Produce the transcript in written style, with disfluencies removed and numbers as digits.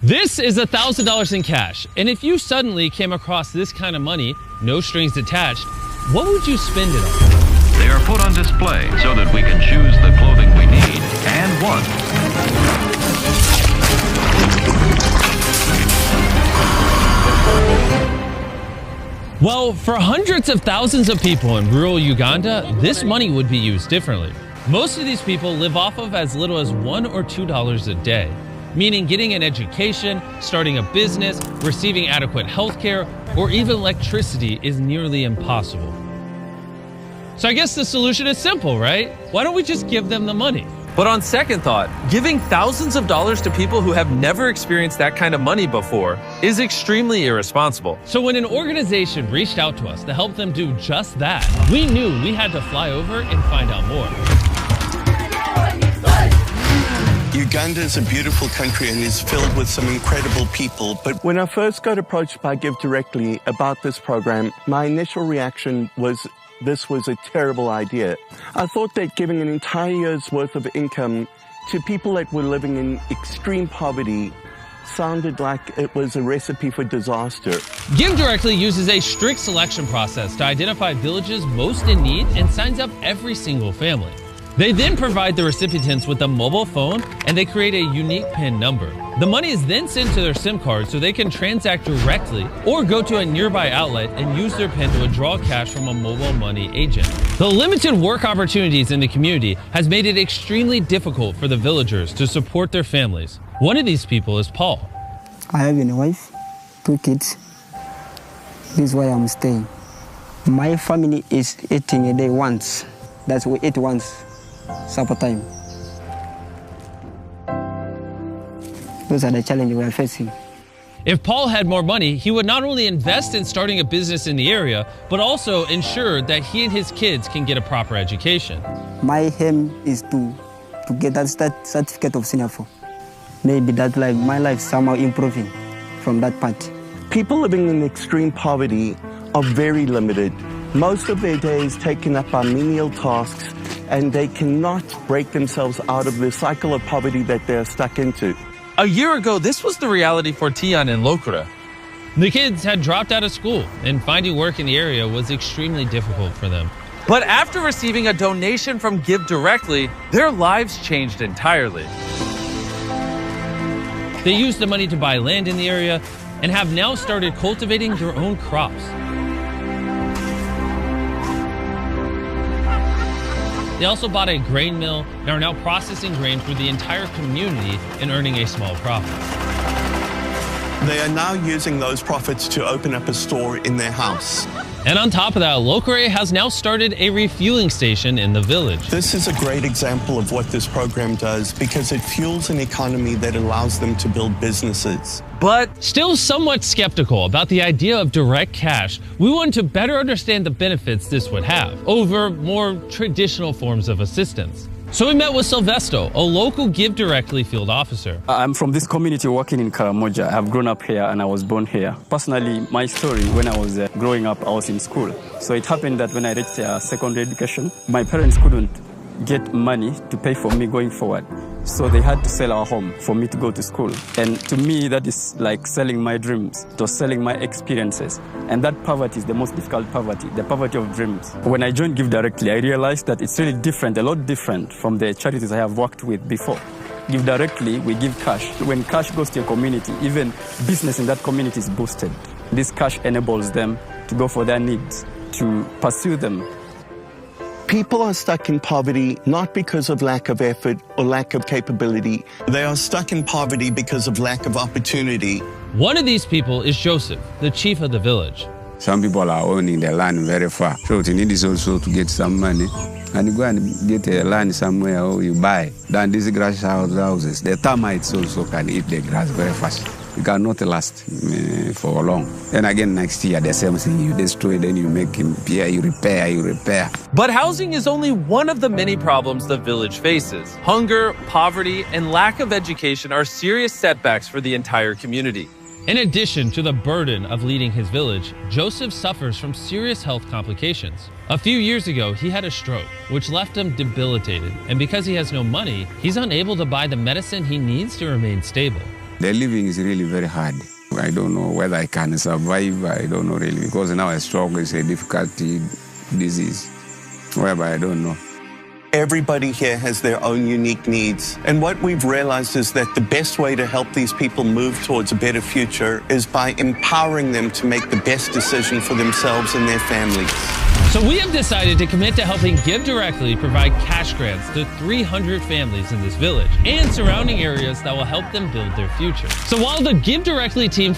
This is $1,000 in cash, and if you suddenly came across this kind of money, no strings attached, what would you spend it on? They are put on display so that we can choose the clothing we need and want. Well, for hundreds of thousands of people in rural Uganda, this money would be used differently. Most of these people live off of as little as $1 or $2 a day, meaning getting an education, starting a business, receiving adequate health care, or even electricity is nearly impossible. So I guess the solution is simple, right? Why don't we just give them the money? But on second thought, giving thousands of dollars to people who have never experienced that kind of money before is extremely irresponsible. So when an organization reached out to us to help them do just that, we knew we had to fly over and find out more. Uganda is a beautiful country and is filled with some incredible people. But when I first got approached by Give Directly about this program, my initial reaction was this was a terrible idea. I thought that giving an entire year's worth of income to people that were living in extreme poverty sounded like it was a recipe for disaster. Give Directly uses a strict selection process to identify villages most in need and signs up every single family. They then provide the recipients with a mobile phone and they create a unique PIN number. The money is then sent to their SIM card so they can transact directly or go to a nearby outlet and use their PIN to withdraw cash from a mobile money agent. The limited work opportunities in the community has made it extremely difficult for the villagers to support their families. One of these people is Paul. I have a wife, 2 kids. This is why I'm staying. My family is eating a day once. That's we eat once. Supper time. Those are the challenges we are facing. If Paul had more money, he would not only invest in starting a business in the area, but also ensure that he and his kids can get a proper education. My aim is to get that certificate of SINAFO. Maybe that my life somehow improving from that part. People living in extreme poverty are very limited. Most of their day is taken up by menial tasks, and they cannot break themselves out of the cycle of poverty that they're stuck into. A year ago, this was the reality for Tian and Lokura. The kids had dropped out of school, and finding work in the area was extremely difficult for them. But after receiving a donation from Give Directly, their lives changed entirely. They used the money to buy land in the area and have now started cultivating their own crops. They also bought a grain mill and are now processing grain for the entire community and earning a small profit. They are now using those profits to open up a store in their house. And on top of that, Lokure has now started a refueling station in the village. This is a great example of what this program does because it fuels an economy that allows them to build businesses. But still somewhat skeptical about the idea of direct cash, we wanted to better understand the benefits this would have over more traditional forms of assistance. So we met with Silvesto, a local Give Directly field officer. I'm from this community working in Karamoja. I've grown up here and I was born here. Personally, my story, when I was growing up, I was in school. So it happened that when I reached secondary education, my parents couldn't get money to pay for me going forward. So they had to sell our home for me to go to school. And to me, that is like selling my dreams, to selling my experiences. And that poverty is the most difficult poverty, the poverty of dreams. When I joined Give Directly, I realized that it's really different, a lot different from the charities I have worked with before. Give Directly, we give cash. When cash goes to a community, even business in that community is boosted. This cash enables them to go for their needs, to pursue them. People are stuck in poverty not because of lack of effort or lack of capability. They are stuck in poverty because of lack of opportunity. One of these people is Joseph, the chief of the village. Some people are owning their land very far. So what you need is also to get some money. And you go and get a land somewhere or you buy. Then these grass houses, the termites also can eat the grass very fast. It cannot last for long. And again, next year, the same thing. You destroy, then you make him repair, you repair. But housing is only one of the many problems the village faces. Hunger, poverty, and lack of education are serious setbacks for the entire community. In addition to the burden of leading his village, Joseph suffers from serious health complications. A few years ago, he had a stroke, which left him debilitated. And because he has no money, he's unable to buy the medicine he needs to remain stable. The living is really very hard. I don't know whether I can survive. I don't know really, because now a stroke is a difficult disease, whereby I don't know. Everybody here has their own unique needs. And what we've realized is that the best way to help these people move towards a better future is by empowering them to make the best decision for themselves and their families. So we have decided to commit to helping Give Directly provide cash grants to 300 families in this village and surrounding areas that will help them build their future. So while the Give Directly team